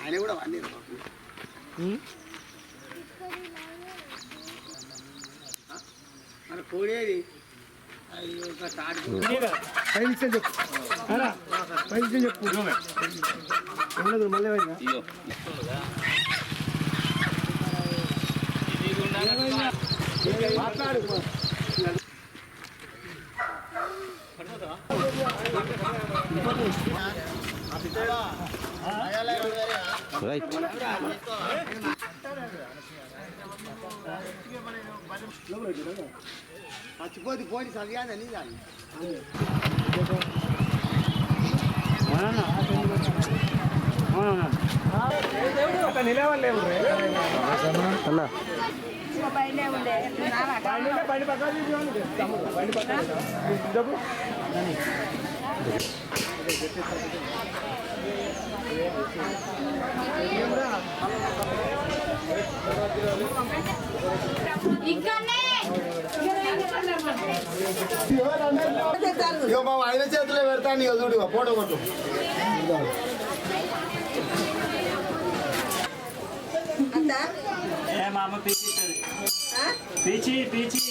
ఆయన కూడా మన కోడేది పైన చెప్పు పైన చెప్పు మళ్ళీ మాట్లాడు చచ్చిపోతే పోయి చదివాదని నిలవలేవు మా ఆయన చేతిలో పెడతాను ఇక చూడు ఫోటో కొట్టు మామ పీచి పీచి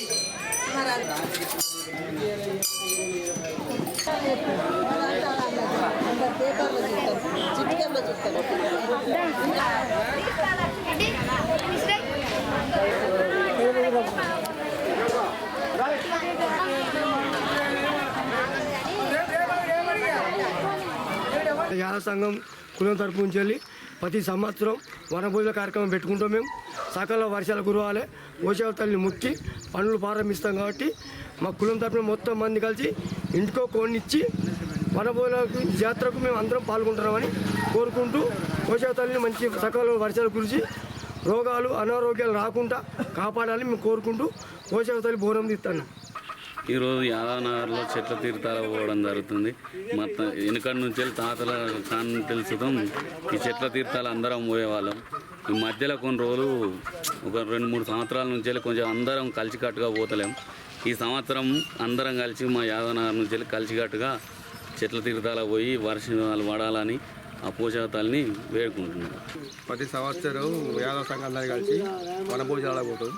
యాద సంఘం కులం తరపు నుంచి వెళ్ళి ప్రతి సంవత్సరం వనభోజన కార్యక్రమం పెట్టుకుంటాం. మేము సకాల వర్షాలు కురవాలి, పోషక తల్లిని ముక్కి పనులు ప్రారంభిస్తాం. కాబట్టి మా కులం తరపున మొత్తం మంది కలిసి ఇంటికో కొన్నిచ్చి వనభోజన జాతరకు మేము అందరం పాల్గొంటున్నామని కోరుకుంటూ పోషక తల్లిని మంచి సకాల వర్షాలు కురిసి రోగాలు అనారోగ్యాలు రాకుండా కాపాడాలని మేము కోరుకుంటూ పోషక తల్లి బోరం తీస్తాను. ఈరోజు యాదానగర్లో చెట్ల తీర్థాలు పోవడం జరుగుతుంది. మొత్తం వెనుకటి నుంచి తాతల కాని తెలుసుదాం ఈ చెట్ల తీర్థాలు అందరం పోయేవాళ్ళం. ఈ మధ్యలో కొన్ని రోజులు ఒక 2-3 సంవత్సరాల నుంచి కొంచెం అందరం కలిసికట్టుగా పోతలేం. ఈ సంవత్సరం అందరం కలిసి మా యాదానగర్ నుంచి కలిసికట్టుగా చెట్ల తీర్థాలు పోయి వర్షాలు పడాలని ఆ పోషక తల్లిని వేడుకుంటున్నాం. ప్రతి సంవత్సరం యాదవ సంఘం అందరూ కలిసి వనభోజనాలకు పోతాం.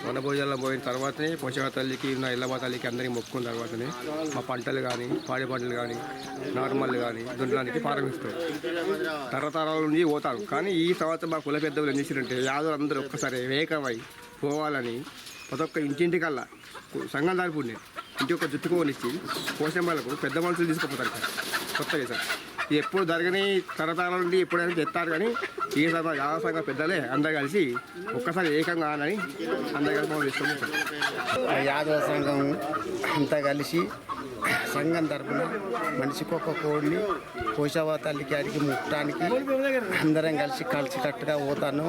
వనభోజనాలకు పోయిన తర్వాతనే పోషక తల్లికి నా ఇళ్ళమ్మ తల్లికి అందరికీ మొక్కున్న తర్వాతనే మా పంటలు కానీ పాడి పంటలు కానీ నార్మల్ కానీ దున్నడానికి ప్రారంభిస్తాం. తరతరాల నుంచి పోతారు. కానీ ఈ సంవత్సరం మా కుల పెద్దలు ఏం చేసిరంటే యాదవులు అందరూ ఒక్కసారి వేకమై పోవాలని ప్రతి ఒక్క ఇంటింటికల్లా సంఘం దారిపోండి ఇంటి ఒక జుట్టుకోనిచ్చి పోషమ్మలకు పెద్ద మనుషులు తీసుకుపోతారు కొత్తగా సార్. ఎప్పుడు జరగని తరతరాల నుండి ఎప్పుడైనా చెప్తారు. కానీ ఈ యాదవ సంఘ పెద్దలే అందరు కలిసి ఒక్కసారి ఏకంగా అని అందరు కలిసి మనం తీసుకుంటాం. యాదవ సంఘం అంతా కలిసి సంఘం తరఫున మనిషికి ఒక కోడిని పోషవ తల్లికి అడిగి ముట్టడానికి అందరం కలిసికట్టుగా పోతాను.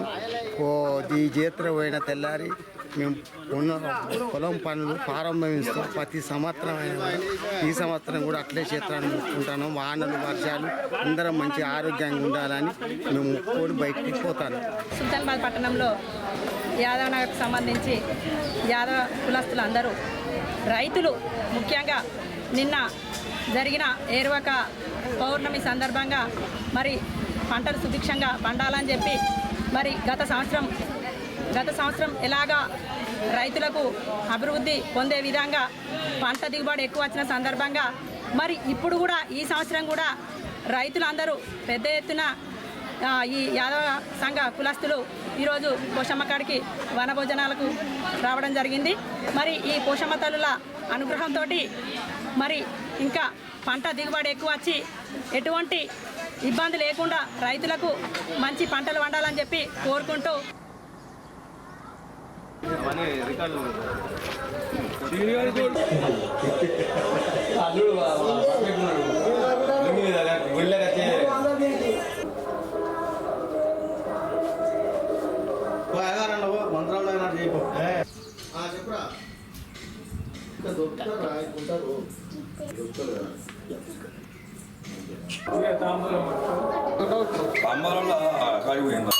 ఈ జాతర పోయిన తెల్లారి మేము పొలం పనులు ప్రారంభిస్తాం. ప్రతి సంవత్సరం అయినా ఈ సంవత్సరం కూడా అట్లే క్షేత్రాన్ని ముట్టుకుంటాను. వానలు వర్షాలు అందరం మంచి ఆరోగ్యంగా ఉండాలని మేము ముక్కోడి బయటికి పోతాను. సుల్తానాబాద్ పట్టణంలో యాదవ్ నగర్కు సంబంధించి యాదవ కులస్తులు అందరూ రైతులు ముఖ్యంగా నిన్న జరిగిన ఏరువాక పౌర్ణమి సందర్భంగా మరి పంటలు సుభిక్షంగా పండాలని చెప్పి మరి గత సంవత్సరం ఎలాగా రైతులకు అభివృద్ధి పొందే విధంగా పంట దిగుబడి ఎక్కువ వచ్చిన సందర్భంగా మరి ఇప్పుడు కూడా ఈ సంవత్సరం కూడా రైతులందరూ పెద్ద ఎత్తున ఈ యాదవ సంఘ కులస్తులు ఈరోజు పోషమ్మ కాడికి వనభోజనాలకు రావడం జరిగింది. మరి ఈ పోషమ్మ తల్లుల అనుగ్రహంతో మరి ఇంకా పంట దిగుబడి ఎక్కువ వచ్చి ఎటువంటి ఇబ్బంది లేకుండా రైతులకు మంచి పంటలు పండాలని చెప్పి కోరుకుంటూ చెప్పురా అమ్మాలలో కాడిపోయింది.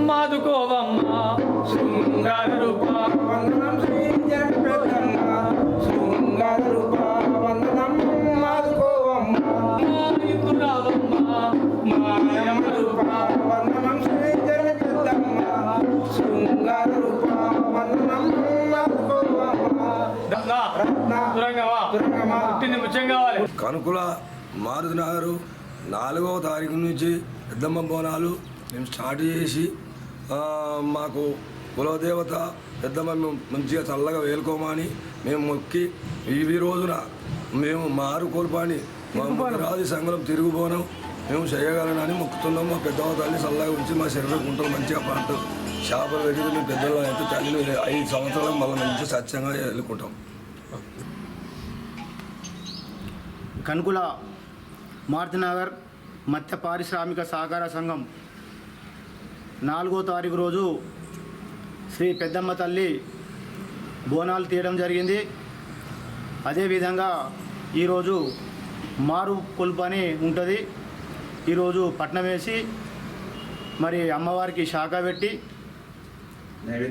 మాదుకోవమ్మ శృంగార రూప వందనం శ్రీ జగపెద్దమ్మ శృంగార రూప వందనం మాదుకోవమ్మ మాయుతురావమ్మ మాయమ్మ రూప వందనం శ్రీ జగపెద్దమ్మ శృంగార రూప వందనం మాదుకోవమ్మ రత్న దురంగమా పుట్టింది ముత్యం కావాలి. కనుకుల మారుతినగరు 4వ తారీఖు నుంచి పెద్దమ్మ బోనాలు మేము స్టార్ట్ చేసి మాకు కులదేవత పెద్దమ్మ మేము మంచిగా చల్లగా వేలుకోమని మేము మొక్కి ఈ రోజున మేము మారు కోల్పాని మా ముగ్గురాది సంఘం తిరుగుబోనం మేము చేయగలనని మొక్కుతున్నాం. మా పెద్దమ్మ తల్లి చల్లగా ఉంచి మా శరీరం గుంటలు మంచిగా పంట చేపలు పెట్టి మేము పెద్దలు అయితే తల్లిని 5 సంవత్సరాలు మళ్ళీ మంచి సత్యంగా వెళ్ళుకుంటాం. కనుకుల మారుతినగర్ మత్స్య పారిశ్రామిక సహకార సంఘం 4వ తారీఖు రోజు శ్రీ పెద్దమ్మ తల్లి బోనాలు తీయడం జరిగింది. అదేవిధంగా ఈరోజు మారు కొలుపు అని ఉంటుంది. ఈరోజు పట్నం వేసి మరి అమ్మవారికి శాఖ పెట్టి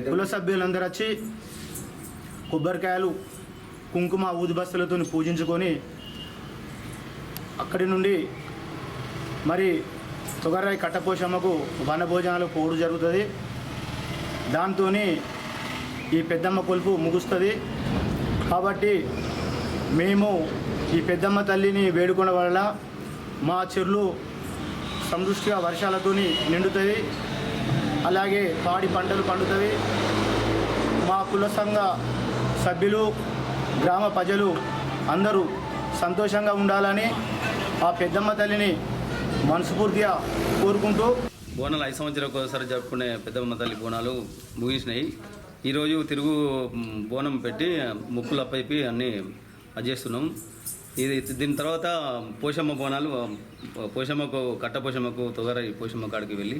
కుల సభ్యులందరూ వచ్చి కొబ్బరికాయలు కుంకుమ ఊదిబస్తలతో పూజించుకొని అక్కడి నుండి మరి తొగర్రాయి కట్టపోషమ్మకు వనభోజనాలు పోడు జరుగుతుంది. దాంతో ఈ పెద్దమ్మ కొలుపు ముగుస్తుంది. కాబట్టి మేము ఈ పెద్దమ్మ తల్లిని వేడుకోవడం వల్ల మా చెర్లు సమృష్టిగా వర్షాలతో నిండుతుంది. అలాగే పాడి పంటలు పండుతాయి. మా కుల సంఘ సభ్యులు గ్రామ ప్రజలు అందరూ సంతోషంగా ఉండాలని ఆ పెద్దమ్మ తల్లిని మనస్ఫూర్తిగా కోరుకుంటూ బోనాలు 5 సంవత్సరాలకు ఒకసారి జరుపుకునే పెద్దమ్మ తల్లి బోనాలు ముగిసినాయి. ఈరోజు తిరుగు బోనం పెట్టి ముక్కులు అప్పైపి అన్నీ చేస్తున్నాం. దీని తర్వాత పోషమ్మ బోనాలు పోషమ్మకు కట్టపోషమ్మకు తొగరాయి పోషమ్మ కాడికి వెళ్ళి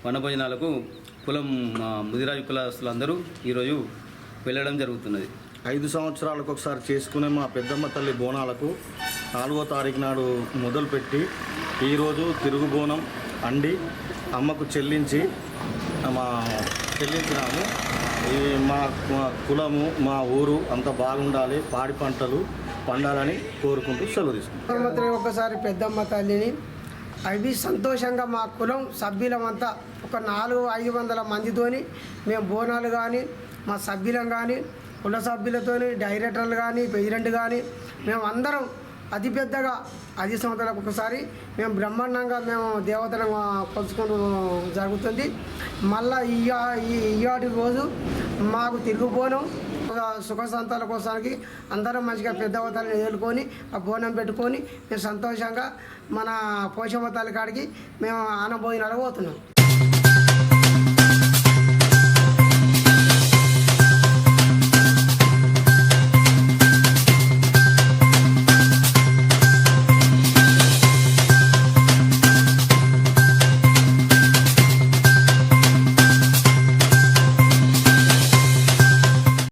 వనభోజనాలకు కులం ముదిరాజు కులస్తులందరూ ఈరోజు వెళ్ళడం జరుగుతున్నది. 5 సంవత్సరాలకు ఒకసారి చేసుకునే మా పెద్దమ్మ తల్లి బోనాలకు 4వ తారీఖు నాడు మొదలుపెట్టి ఈరోజు తిరుగు బోనం అండి అమ్మకు చెల్లించినాము. ఈ మా కులము మా ఊరు అంత బాగుండాలి, పాడి పంటలు పండాలని కోరుకుంటూ సెలవు తీసుకుంటాం. సంవత్సరం ఒకసారి పెద్దమ్మ తల్లిని అవి సంతోషంగా మా కులం సభ్యులమంతా ఒక 400-500 మందితోని మేము బోనాలు కానీ మా సభ్యులం కానీ కుల సభ్యులతో డైరెక్టర్లు కానీ ప్రెసిడెంట్ కానీ మేము అందరం అతిపెద్దగా 5 సంవత్సరాలకు ఒకసారి మేము బ్రహ్మాండంగా మేము దేవతలను కొలుచుకోవడం జరుగుతుంది. మళ్ళీ ఈయాటి రోజు మాకు తిరుగుబోనం సుఖ సంతాల కోసానికి అందరం మంచిగా పెద్దవతలను ఎదుర్కొని ఆ బోనం పెట్టుకొని మేము సంతోషంగా మన పోషమ్మ తల్లి కాడికి మేము ఆనబోయిన అడగబోతున్నాం.